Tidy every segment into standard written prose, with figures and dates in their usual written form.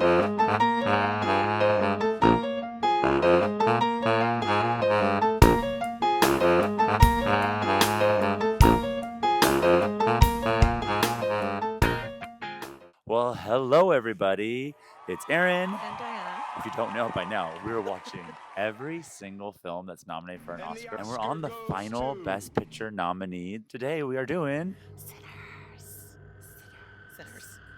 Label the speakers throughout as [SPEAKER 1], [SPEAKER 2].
[SPEAKER 1] Well, hello everybody. It's Aaron.
[SPEAKER 2] And Diana.
[SPEAKER 1] If you don't know by now, we're watching every single film that's nominated for an Oscar. And we're on the final Best Picture nominee. Today we are doing
[SPEAKER 2] Sinners.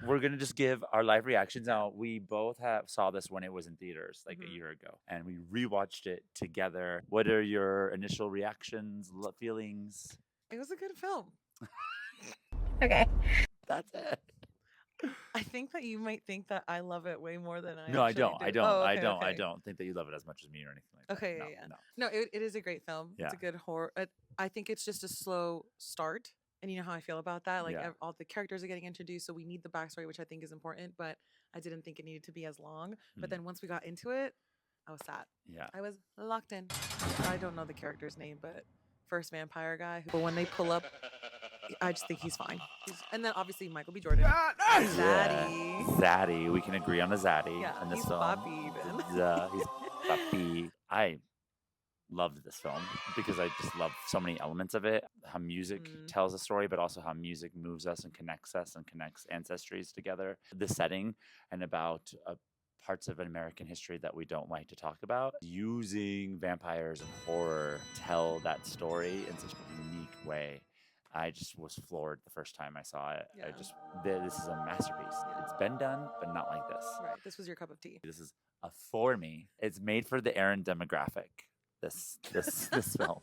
[SPEAKER 1] We're going to just give our live reactions. Now, we both saw this when it was in theaters like a year ago, and we rewatched it together. What are your initial reactions, feelings?
[SPEAKER 2] It was a good film.
[SPEAKER 3] Okay.
[SPEAKER 1] That's it.
[SPEAKER 2] I think that you might think that I love it way more than I
[SPEAKER 1] No, I
[SPEAKER 2] actually
[SPEAKER 1] don't.
[SPEAKER 2] do.
[SPEAKER 1] I don't.
[SPEAKER 2] Oh,
[SPEAKER 1] I
[SPEAKER 2] okay,
[SPEAKER 1] don't.
[SPEAKER 2] okay.
[SPEAKER 1] I don't think that you love it as much as me or anything like that.
[SPEAKER 2] Okay,
[SPEAKER 1] No,
[SPEAKER 2] yeah.
[SPEAKER 1] no.
[SPEAKER 2] No, it is a great film.
[SPEAKER 1] Yeah.
[SPEAKER 2] It's a good horror. I think it's just a slow start. And you know how I feel about that? Like
[SPEAKER 1] Yeah.
[SPEAKER 2] all the characters are getting introduced, so we need the backstory, which I think is important, but I didn't think it needed to be as long. But then once we got into it, I was sad.
[SPEAKER 1] Yeah.
[SPEAKER 2] I was locked in. I don't know the character's name, but first vampire guy. But when they pull up, I just think he's fine. And then obviously Michael B. Jordan. Zaddy.
[SPEAKER 1] Zaddy. We can agree on a Zaddy
[SPEAKER 2] Yeah,
[SPEAKER 1] in this
[SPEAKER 2] he's
[SPEAKER 1] film.
[SPEAKER 2] Bobby even.
[SPEAKER 1] He's Bobby. I loved this film because I just love so many elements of it. How music tells a story, but also how music moves us and connects ancestries together. The setting and about parts of American history that we don't like to talk about. Using vampires and horror tell that story in such a unique way. I just was floored the first time I saw it.
[SPEAKER 2] Yeah.
[SPEAKER 1] This is a masterpiece. It's been done, but not like this.
[SPEAKER 2] Right. This was your cup of tea.
[SPEAKER 1] This is a for me. It's made for the Aaron demographic. This film.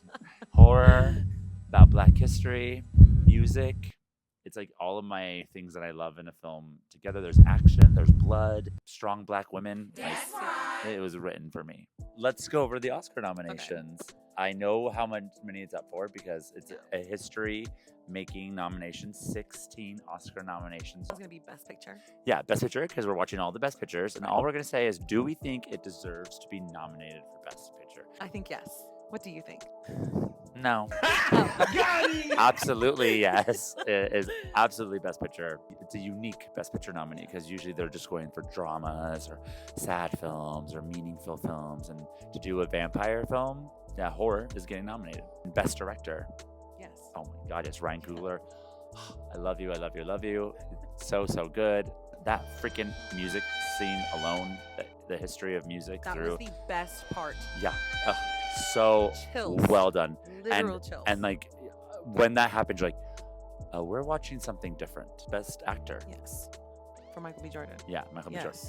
[SPEAKER 1] Horror, about Black history, music. It's like all of my things that I love in a film together. There's action, there's blood, strong Black women. It was written for me. Let's go over the Oscar nominations. Okay. I know how many it's up for because it's a history-making nomination. 16 Oscar nominations.
[SPEAKER 2] It's going to be Best Picture.
[SPEAKER 1] Yeah, Best Picture, because we're watching all the Best Pictures. And all we're going to say is, do we think it deserves to be nominated for Best Picture?
[SPEAKER 2] I think yes. What do you think?
[SPEAKER 1] No. Absolutely, yes. It is absolutely Best Picture. It's a unique Best Picture nominee because usually they're just going for dramas or sad films or meaningful films. And to do a vampire film, horror is getting nominated. Best Director.
[SPEAKER 2] Yes.
[SPEAKER 1] Oh my God, it's Ryan Coogler. I love you, I love you, I love you. It's so good. That freaking music scene alone, the history of music
[SPEAKER 2] that was the best part.
[SPEAKER 1] Yeah. So
[SPEAKER 2] chills.
[SPEAKER 1] Well done.
[SPEAKER 2] Literal chills.
[SPEAKER 1] And like when that happened, you're like, we're watching something different. Best Actor.
[SPEAKER 2] Yes. For Michael B. Jordan.
[SPEAKER 1] Yeah, Michael B. Jordan.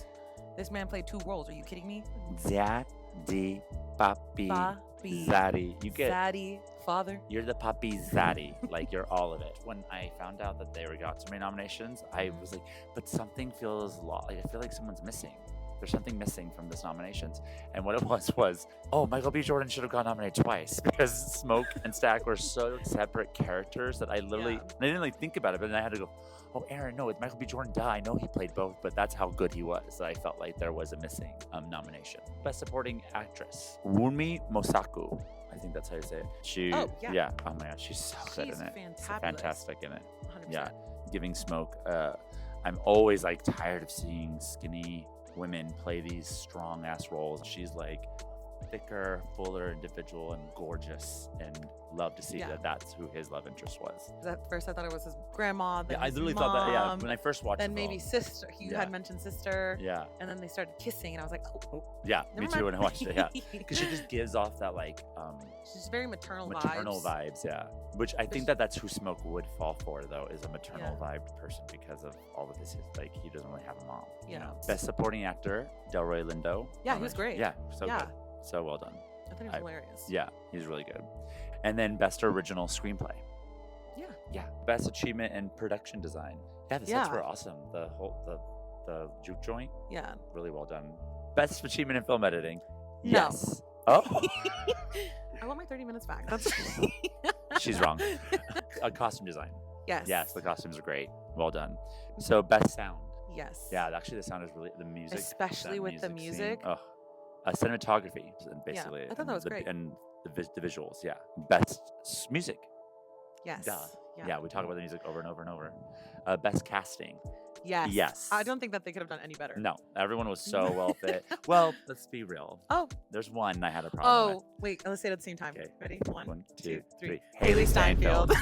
[SPEAKER 2] This man played 2 roles. Are you kidding me?
[SPEAKER 1] Zaddy, Papi, Zaddy. You get
[SPEAKER 2] Zaddy, father.
[SPEAKER 1] You're the Papi Zaddy. Like you're all of it. When I found out that they got so many nominations, I was like, but something feels like I feel like someone's missing. There's something missing from this nominations. And what it was, Michael B. Jordan should have got nominated twice because Smoke and Stack were so separate characters that I literally, I didn't really think about it, but then I had to go, Aaron, no, it's Michael B. Jordan. Duh, I know he played both, but that's how good he was. I felt like there was a missing nomination. Best Supporting Actress, Wunmi Mosaku. I think that's how you say it. Oh my God, she's so good in it. She's fantastic in it.
[SPEAKER 2] 100%.
[SPEAKER 1] Yeah, giving Smoke. I'm always like tired of seeing skinny women play these strong ass roles. She's like thicker, fuller individual and gorgeous, and love to see that that's who his love interest was.
[SPEAKER 2] At first I thought it was his grandma, then
[SPEAKER 1] I
[SPEAKER 2] his
[SPEAKER 1] literally
[SPEAKER 2] mom,
[SPEAKER 1] thought that, yeah, when I first watched
[SPEAKER 2] then
[SPEAKER 1] the
[SPEAKER 2] maybe
[SPEAKER 1] film.
[SPEAKER 2] sister. You had mentioned sister.
[SPEAKER 1] Yeah.
[SPEAKER 2] And then they started kissing and I was like,
[SPEAKER 1] yeah, me
[SPEAKER 2] never
[SPEAKER 1] too
[SPEAKER 2] mind.
[SPEAKER 1] when I watched it, yeah. Because she just gives off that like
[SPEAKER 2] she's very maternal
[SPEAKER 1] vibes, yeah. Which I think that's who Smoke would fall for though, is a maternal vibed person because of all of his like he doesn't really have a mom.
[SPEAKER 2] Yeah.
[SPEAKER 1] You know? Best Supporting Actor, Delroy Lindo.
[SPEAKER 2] Yeah, he was great.
[SPEAKER 1] Yeah, so good. So well done.
[SPEAKER 2] I think it was hilarious.
[SPEAKER 1] Yeah, he's really good. And then Best Original Screenplay.
[SPEAKER 2] Yeah.
[SPEAKER 1] Yeah. Best Achievement in Production Design. Yeah, the sets were awesome. The the juke joint.
[SPEAKER 2] Yeah.
[SPEAKER 1] Really well done. Best Achievement in Film Editing.
[SPEAKER 2] No.
[SPEAKER 1] Yes. Oh.
[SPEAKER 2] I want my 30 minutes back. That's
[SPEAKER 1] She's wrong. Costume design.
[SPEAKER 2] Yes.
[SPEAKER 1] Yes, the costumes are great. Well done. So Best Sound.
[SPEAKER 2] Yes.
[SPEAKER 1] Yeah, actually the sound is really the music.
[SPEAKER 2] Especially with the music.
[SPEAKER 1] Oh. Cinematography, basically.
[SPEAKER 2] Yeah, I thought that was great.
[SPEAKER 1] And the visuals, yeah. Best music.
[SPEAKER 2] Yes.
[SPEAKER 1] Duh. Yeah, we talk about the music over and over and over. Best casting.
[SPEAKER 2] Yes.
[SPEAKER 1] Yes.
[SPEAKER 2] I don't think that they could have done any better.
[SPEAKER 1] No, everyone was so well fit. Well, let's be real.
[SPEAKER 2] Oh.
[SPEAKER 1] There's one I had a problem with.
[SPEAKER 2] Oh, wait. Let's say it at the same time.
[SPEAKER 1] Okay.
[SPEAKER 2] Ready? One,
[SPEAKER 1] One,
[SPEAKER 2] two,
[SPEAKER 1] two,
[SPEAKER 2] three.
[SPEAKER 1] three.
[SPEAKER 2] Haley Steinfeld.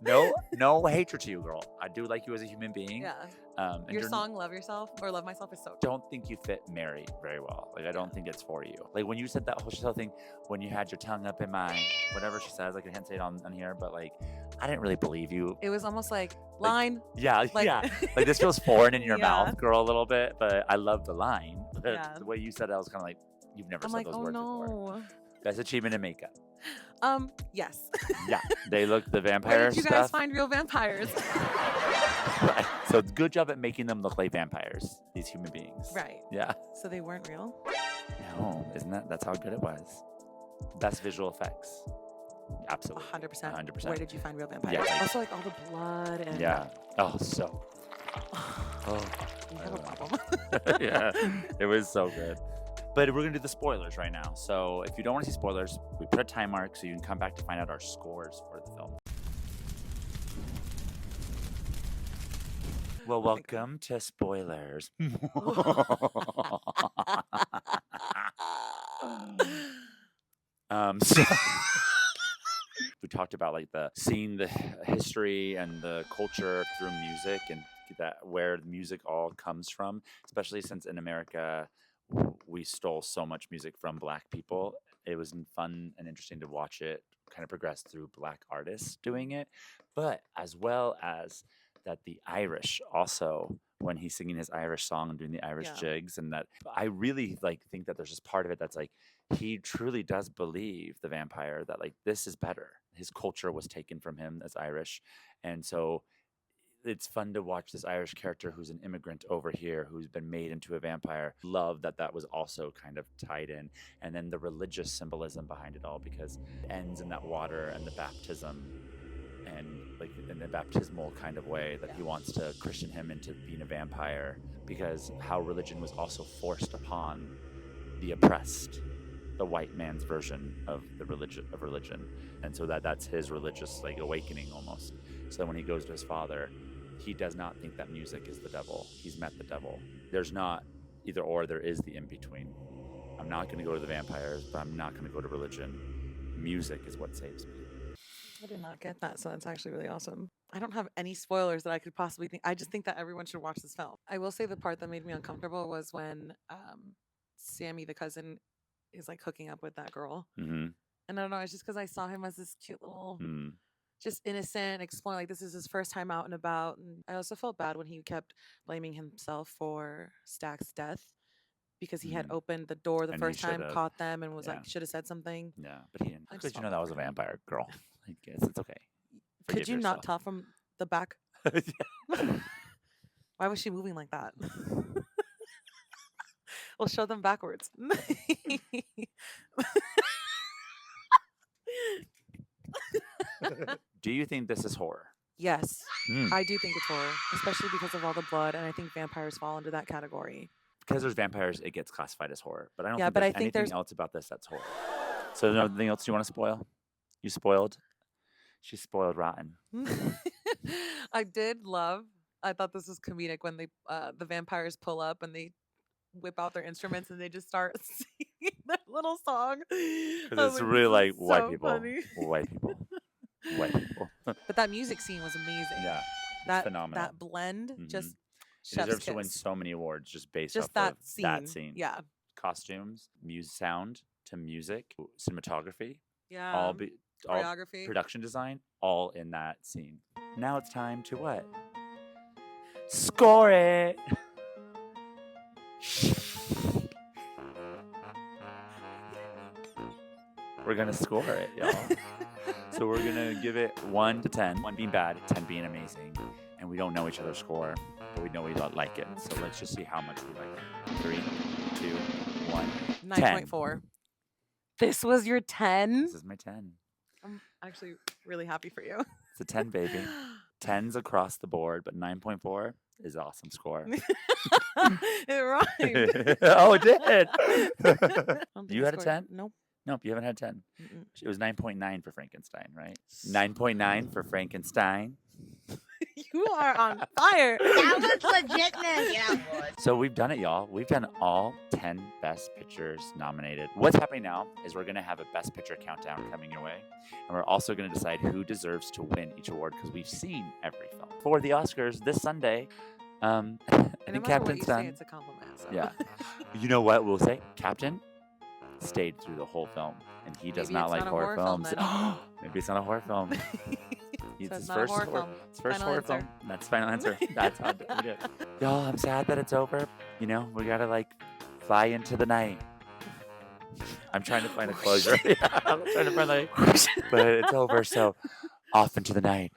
[SPEAKER 1] No hatred to you, girl. I do like you as a human being.
[SPEAKER 2] Yeah.
[SPEAKER 1] And
[SPEAKER 2] Your
[SPEAKER 1] you're-
[SPEAKER 2] song "Love Yourself" or "Love Myself" is so.
[SPEAKER 1] Don't think you fit Mary very well. Like, I don't think it's for you. Like, when you said that whole thing, when you had your tongue up in my, whatever she says, like, I can't say it on here, but like, I didn't really believe you.
[SPEAKER 2] It was almost like line.
[SPEAKER 1] Yeah,
[SPEAKER 2] Like-
[SPEAKER 1] yeah. Like, this feels foreign in your
[SPEAKER 2] Yeah.
[SPEAKER 1] mouth, girl, a little bit, but I love the line. But
[SPEAKER 2] Yeah.
[SPEAKER 1] the way you said it, I was kind of like, you've never
[SPEAKER 2] I'm
[SPEAKER 1] said
[SPEAKER 2] like,
[SPEAKER 1] those
[SPEAKER 2] oh
[SPEAKER 1] words before.
[SPEAKER 2] no.
[SPEAKER 1] Best achievement in makeup.
[SPEAKER 2] Yes.
[SPEAKER 1] Yeah, they look the vampire
[SPEAKER 2] Where did you
[SPEAKER 1] stuff.
[SPEAKER 2] guys find real vampires?
[SPEAKER 1] Right. So good job at making them look like vampires, these human beings.
[SPEAKER 2] Right.
[SPEAKER 1] Yeah.
[SPEAKER 2] So they weren't real.
[SPEAKER 1] No, isn't that's how good it was? Best visual effects. Absolutely.
[SPEAKER 2] 100%.
[SPEAKER 1] 100%.
[SPEAKER 2] Where did you find real vampires?
[SPEAKER 1] Yeah.
[SPEAKER 2] Also, like all the blood and.
[SPEAKER 1] Yeah. Oh, so. Oh.
[SPEAKER 2] You
[SPEAKER 1] I
[SPEAKER 2] have a
[SPEAKER 1] love it.
[SPEAKER 2] problem.
[SPEAKER 1] Yeah. It was so good. But we're going to do the spoilers right now. So if you don't want to see spoilers, we put a time mark so you can come back to find out our scores for the film. Well,
[SPEAKER 2] Oh my God.
[SPEAKER 1] welcome to spoilers. So we talked about like seeing the history and the culture through music and that where the music all comes from, especially since in America we stole so much music from Black people. It was fun and interesting to watch it kind of progress through Black artists doing it, but as well as that the Irish also, when he's singing his Irish song and doing the Irish
[SPEAKER 2] Yeah.
[SPEAKER 1] jigs, and that I really like think that there's just part of it that's like he truly does believe the vampire that like this is better. His culture was taken from him as Irish, and so it's fun to watch this Irish character who's an immigrant over here who's been made into a vampire. Love that was also kind of tied in, and then the religious symbolism behind it all, because it ends in that water and the baptism, and like in a baptismal kind of way that he wants to Christian him into being a vampire, because how religion was also forced upon the oppressed, the white man's version of the religion, and so that's his religious like awakening almost. So when he goes to his father, he does not think that music is the devil. He's met the devil. There's not either or, there is the in-between. I'm not going to go to the vampires, but I'm not going to go to religion. Music is what saves me.
[SPEAKER 2] I did not get that, so that's actually really awesome. I don't have any spoilers that I could possibly think. I just think that everyone should watch this film. I will say the part that made me uncomfortable was when Sammy, the cousin, is like hooking up with that girl.
[SPEAKER 1] Mm-hmm.
[SPEAKER 2] And I don't know, it's just because I saw him as this cute little,
[SPEAKER 1] Mm.
[SPEAKER 2] just innocent, exploring, like this is his first time out and about. And I also felt bad when he kept blaming himself for Stack's death because he had
[SPEAKER 1] Mm.
[SPEAKER 2] opened the door the
[SPEAKER 1] And he
[SPEAKER 2] first time,
[SPEAKER 1] should've.
[SPEAKER 2] caught them, and was
[SPEAKER 1] Yeah.
[SPEAKER 2] like, should have said something.
[SPEAKER 1] Yeah, but he didn't.
[SPEAKER 2] I
[SPEAKER 1] How
[SPEAKER 2] just
[SPEAKER 1] could you
[SPEAKER 2] felt
[SPEAKER 1] know that
[SPEAKER 2] bad
[SPEAKER 1] was a
[SPEAKER 2] for him.
[SPEAKER 1] vampire, girl? I guess it's okay.
[SPEAKER 2] Could
[SPEAKER 1] Forgive
[SPEAKER 2] you not
[SPEAKER 1] yourself.
[SPEAKER 2] tell from the back? Why was she moving like that? We'll show them backwards.
[SPEAKER 1] Do you think this is horror?
[SPEAKER 2] Yes,
[SPEAKER 1] Mm.
[SPEAKER 2] I do think it's horror, especially because of all the blood, and I think vampires fall into that category.
[SPEAKER 1] Because there's vampires, it gets classified as horror. But I don't
[SPEAKER 2] Yeah,
[SPEAKER 1] think
[SPEAKER 2] but
[SPEAKER 1] there's
[SPEAKER 2] I think
[SPEAKER 1] anything
[SPEAKER 2] there's-
[SPEAKER 1] else about this that's horror. So nothing else you want to spoil? You spoiled? She's spoiled rotten.
[SPEAKER 2] I did love. I thought this was comedic when the vampires pull up and they whip out their instruments and they just start singing their little song.
[SPEAKER 1] Because it's really like white people.
[SPEAKER 2] Funny.
[SPEAKER 1] White people. White people.
[SPEAKER 2] But that music scene was amazing.
[SPEAKER 1] Yeah.
[SPEAKER 2] that
[SPEAKER 1] phenomenal.
[SPEAKER 2] That blend,
[SPEAKER 1] Mhm.
[SPEAKER 2] just
[SPEAKER 1] It
[SPEAKER 2] chef's
[SPEAKER 1] deserves to win
[SPEAKER 2] kiss.
[SPEAKER 1] so many awards just based
[SPEAKER 2] Just
[SPEAKER 1] off
[SPEAKER 2] that
[SPEAKER 1] of
[SPEAKER 2] scene.
[SPEAKER 1] that scene.
[SPEAKER 2] Yeah,
[SPEAKER 1] Costumes, sound to music, cinematography,
[SPEAKER 2] yeah.
[SPEAKER 1] all
[SPEAKER 2] Choreography.
[SPEAKER 1] production design, all in that scene. Now it's time to what? Score it. We're gonna score it, y'all. So we're gonna give it 1 to 10. 1 being bad, 10 being amazing. And we don't know each other's score, but we know we don't like it. So let's just see how much we like it. 3, 2, 1.
[SPEAKER 2] 9.4. This was your 10?
[SPEAKER 1] This is my 10.
[SPEAKER 2] I'm actually really happy for you.
[SPEAKER 1] It's a 10, baby. 10s across the board, but 9.4 is awesome score.
[SPEAKER 2] It rhymed.
[SPEAKER 1] Oh, it did.
[SPEAKER 2] I don't think
[SPEAKER 1] You
[SPEAKER 2] I
[SPEAKER 1] had a
[SPEAKER 2] scored-
[SPEAKER 1] 10?
[SPEAKER 2] Nope.
[SPEAKER 1] Nope, you haven't had 10.
[SPEAKER 2] Mm-mm.
[SPEAKER 1] It was 9.9 for Frankenstein, right? 9.9 for Frankenstein.
[SPEAKER 2] You You are on fire.
[SPEAKER 3] That was legitness. Yeah, boy.
[SPEAKER 1] So we've done it, y'all. We've done all 10 Best Pictures nominated. What's happening now is we're going to have a Best Picture countdown coming your way. And we're also going to decide who deserves to win each award because we've seen every film. For the Oscars this Sunday, I
[SPEAKER 2] And no
[SPEAKER 1] think
[SPEAKER 2] matter what
[SPEAKER 1] Captain's
[SPEAKER 2] you say,
[SPEAKER 1] done.
[SPEAKER 2] it's a compliment. So.
[SPEAKER 1] Yeah. You know what we'll say? Captain stayed through the whole film. And he does
[SPEAKER 2] Maybe
[SPEAKER 1] not
[SPEAKER 2] it's
[SPEAKER 1] like
[SPEAKER 2] not a
[SPEAKER 1] horror
[SPEAKER 2] horror film,
[SPEAKER 1] films. Maybe it's not a horror film. It's
[SPEAKER 2] So
[SPEAKER 1] his
[SPEAKER 2] it's not a
[SPEAKER 1] first
[SPEAKER 2] horror
[SPEAKER 1] horror,
[SPEAKER 2] film.
[SPEAKER 1] his first
[SPEAKER 2] Final
[SPEAKER 1] horror
[SPEAKER 2] answer.
[SPEAKER 1] film. That's final answer. That's how we do it. Y'all, I'm sad that it's over. You know, we gotta like fly into the night. I'm trying to find a closure. Yeah, I'm trying to find but it's over. So off into the night.